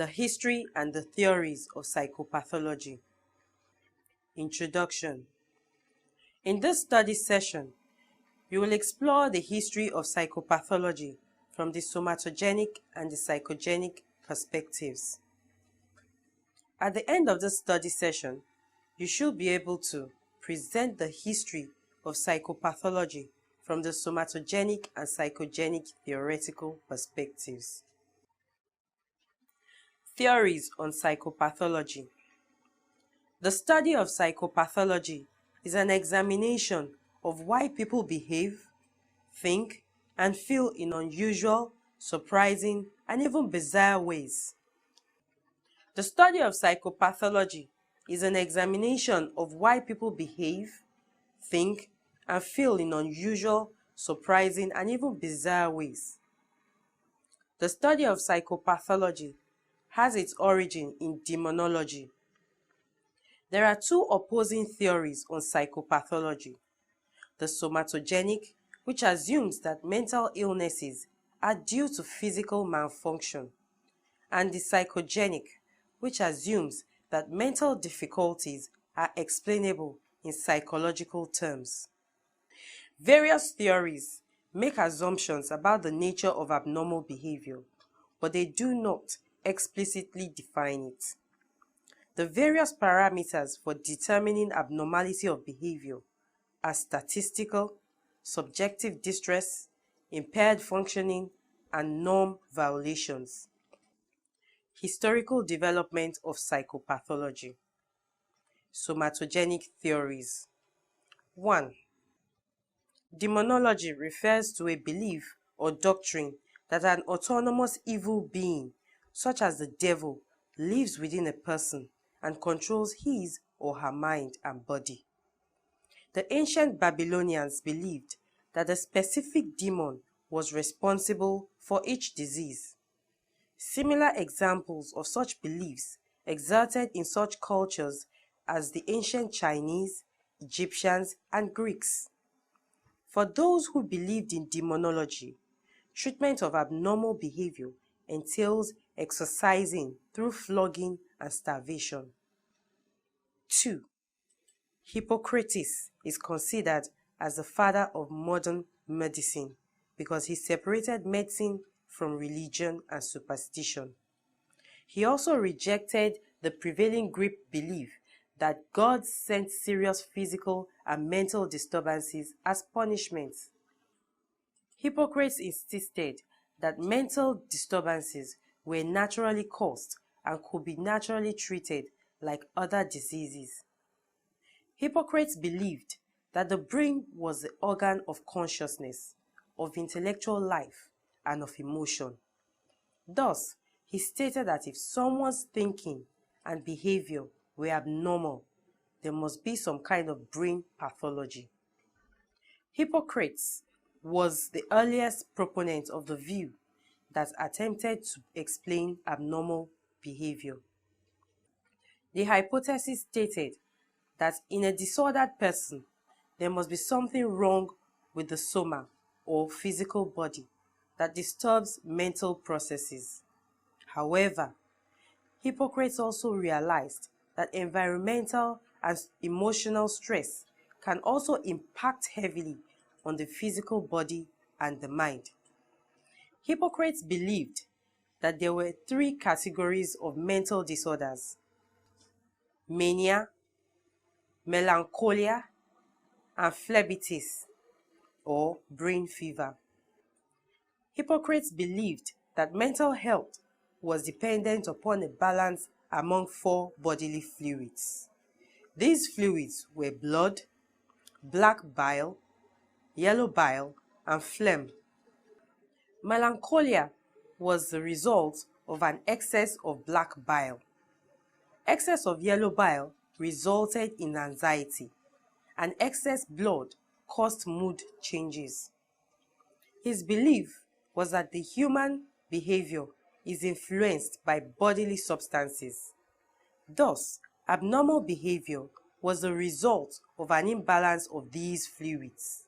The history and the theories of psychopathology. Introduction. In this study session, you will explore the history of psychopathology from the somatogenic and the psychogenic perspectives. At the end of this study session, you should be able to present the history of psychopathology from the somatogenic and psychogenic theoretical perspectives. Theories on psychopathology. The study of psychopathology is an examination of why people behave, think, and feel in unusual, surprising, and even bizarre ways. The study of psychopathology is an examination of why people behave, think, and feel in unusual, surprising, and even bizarre ways. The study of psychopathology has its origin in demonology. There are two opposing theories on psychopathology: the somatogenic, which assumes that mental illnesses are due to physical malfunction, and the psychogenic, which assumes that mental difficulties are explainable in psychological terms. Various theories make assumptions about the nature of abnormal behavior, but they do not explicitly define it. The various parameters for determining abnormality of behavior are statistical, subjective distress, impaired functioning, and norm violations. Historical development of psychopathology. Somatogenic theories. 1. Demonology refers to a belief or doctrine that an autonomous evil being, such as the devil, lives within a person and controls his or her mind and body. The ancient Babylonians believed that a specific demon was responsible for each disease. Similar examples of such beliefs existed in such cultures as the ancient Chinese, Egyptians, and Greeks. For those who believed in demonology, treatment of abnormal behavior entails exorcising through flogging and starvation. 2. Hippocrates is considered as the father of modern medicine because he separated medicine from religion and superstition. He also rejected the prevailing Greek belief that God sent serious physical and mental disturbances as punishments. Hippocrates insisted that mental disturbances were naturally caused and could be naturally treated like other diseases. Hippocrates believed that the brain was the organ of consciousness, of intellectual life, and of emotion. Thus, he stated that if someone's thinking and behavior were abnormal, there must be some kind of brain pathology. Hippocrates was the earliest proponent of the view that attempted to explain abnormal behavior. The hypothesis stated that in a disordered person, there must be something wrong with the soma or physical body that disturbs mental processes. However, Hippocrates also realized that environmental and emotional stress can also impact heavily on the physical body and the mind. Hippocrates believed that there were three categories of mental disorders: mania, melancholia, and phlebitis, or brain fever. Hippocrates believed that mental health was dependent upon a balance among four bodily fluids. These fluids were blood, black bile, yellow bile, and phlegm. Melancholia was the result of an excess of black bile. Excess of yellow bile resulted in anxiety, and excess blood caused mood changes. His belief was that the human behavior is influenced by bodily substances. Thus, abnormal behavior was the result of an imbalance of these fluids.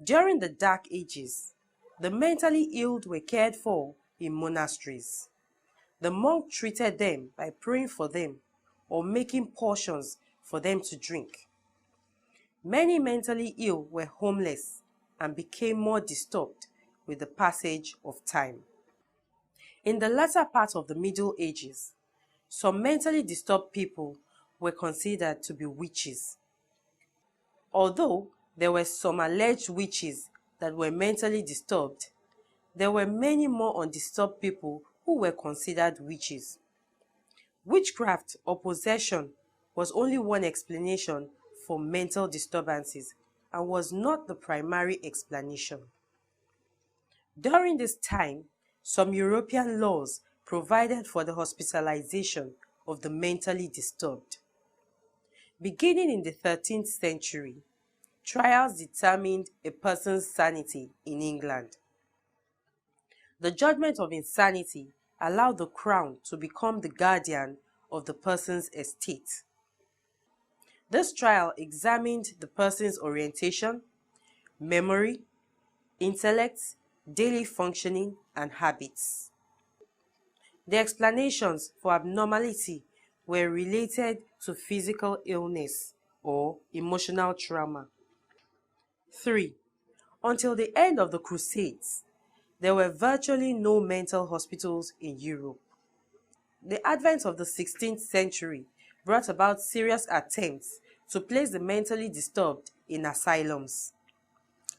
During the Dark Ages, the mentally ill were cared for in monasteries. The monk treated them by praying for them or making portions for them to drink. Many mentally ill were homeless and became more disturbed with the passage of time. In the latter part of the Middle Ages, some mentally disturbed people were considered to be witches. Although there were some alleged witches that were mentally disturbed, there were many more undisturbed people who were considered witches. Witchcraft or possession was only one explanation for mental disturbances and was not the primary explanation. During this time, some European laws provided for the hospitalization of the mentally disturbed. Beginning in the 13th century, trials determined a person's sanity in England. The judgment of insanity allowed the crown to become the guardian of the person's estate. This trial examined the person's orientation, memory, intellect, daily functioning, and habits. The explanations for abnormality were related to physical illness or emotional trauma. 3. Until the end of the Crusades, there were virtually no mental hospitals in Europe. The advent of the 16th century brought about serious attempts to place the mentally disturbed in asylums.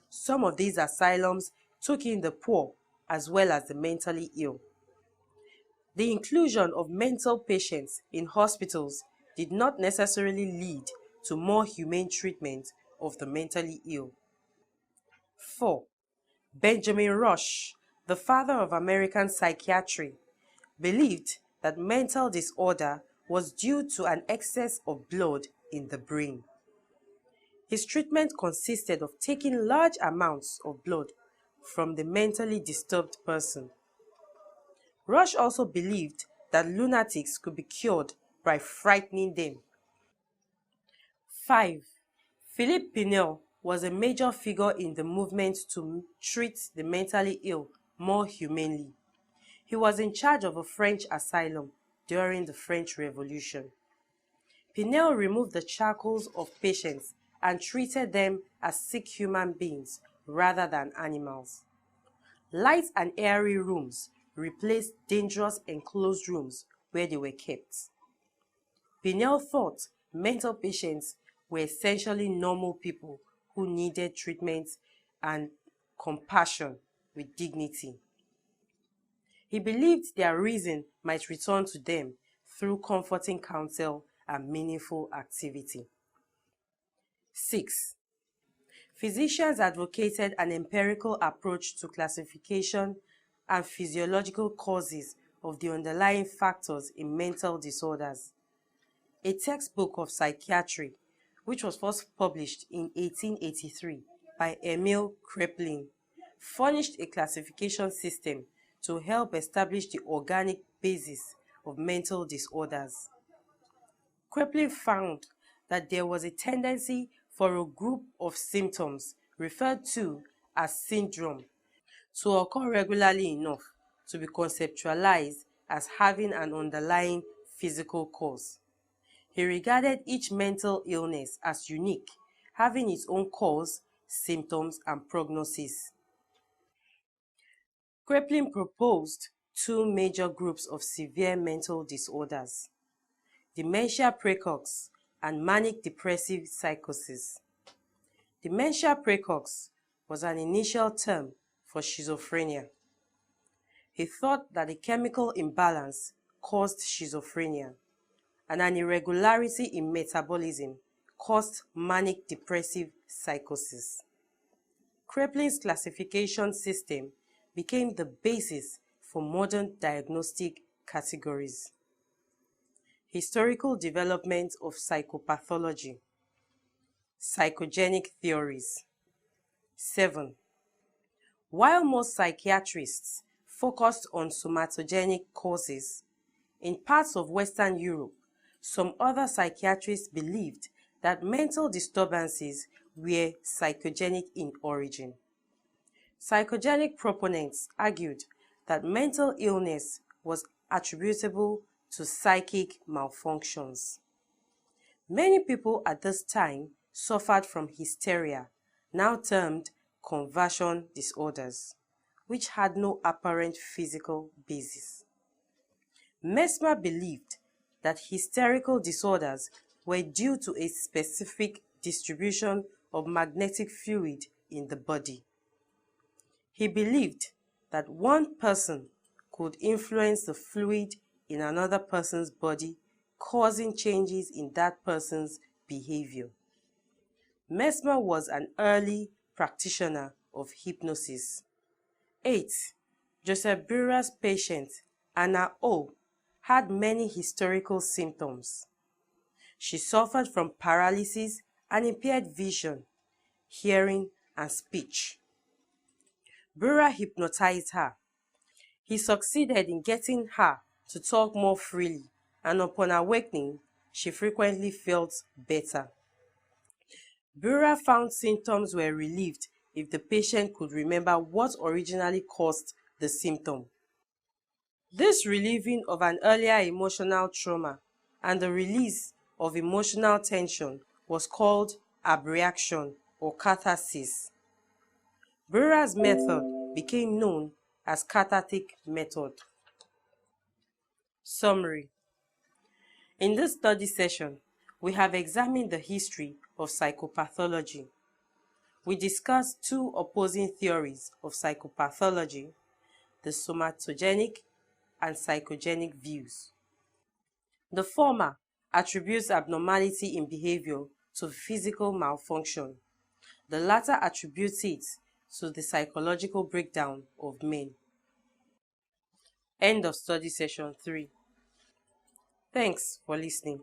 Some of these asylums took in the poor as well as the mentally ill. The inclusion of mental patients in hospitals did not necessarily lead to more humane treatment of the mentally ill. 4. Benjamin Rush, the father of American psychiatry, believed that mental disorder was due to an excess of blood in the brain. His treatment consisted of taking large amounts of blood from the mentally disturbed person. Rush also believed that lunatics could be cured by frightening them. 5. Philippe Pinel was a major figure in the movement to treat the mentally ill more humanely. He was in charge of a French asylum during the French Revolution. Pinel removed the shackles of patients and treated them as sick human beings rather than animals. Light and airy rooms replaced dangerous enclosed rooms where they were kept. Pinel thought mental patients were essentially normal people who needed treatment and compassion with dignity. He believed their reason might return to them through comforting counsel and meaningful activity. 6. Physicians advocated an empirical approach to classification and physiological causes of the underlying factors in mental disorders. A textbook of psychiatry, which was first published in 1883 by Emil Kraepelin, furnished a classification system to help establish the organic basis of mental disorders. Kraepelin found that there was a tendency for a group of symptoms referred to as syndrome to occur regularly enough to be conceptualized as having an underlying physical cause. He regarded each mental illness as unique, having its own cause, symptoms, and prognosis. Kraepelin proposed two major groups of severe mental disorders: dementia praecox and manic depressive psychosis. Dementia praecox was an initial term for schizophrenia. He thought that a chemical imbalance caused schizophrenia, and an irregularity in metabolism caused manic depressive psychosis. Kraepelin's classification system became the basis for modern diagnostic categories. Historical development of psychopathology. Psychogenic theories. 7. While most psychiatrists focused on somatogenic causes, in parts of Western Europe, some other psychiatrists believed that mental disturbances were psychogenic in origin. Psychogenic proponents argued that mental illness was attributable to psychic malfunctions. Many people at this time suffered from hysteria, now termed conversion disorders, which had no apparent physical basis. Mesmer believed that hysterical disorders were due to a specific distribution of magnetic fluid in the body. He believed that one person could influence the fluid in another person's body, causing changes in that person's behavior. Mesmer was an early practitioner of hypnosis. 8. Joseph Breuer's patient, Anna O., had many historical symptoms. She suffered from paralysis and impaired vision, hearing, and speech. Breuer hypnotized her. He succeeded in getting her to talk more freely, and upon awakening, she frequently felt better. Breuer found symptoms were relieved if the patient could remember what originally caused the symptom. This relieving of an earlier emotional trauma and the release of emotional tension was called abreaction or catharsis. Breuer's method became known as cathartic method. Summary. In this study session, we have examined the history of psychopathology. We discussed two opposing theories of psychopathology, the somatogenic and psychogenic views. The former attributes abnormality in behavior to physical malfunction. The latter attributes it to the psychological breakdown of men. End of study session 3. Thanks for listening.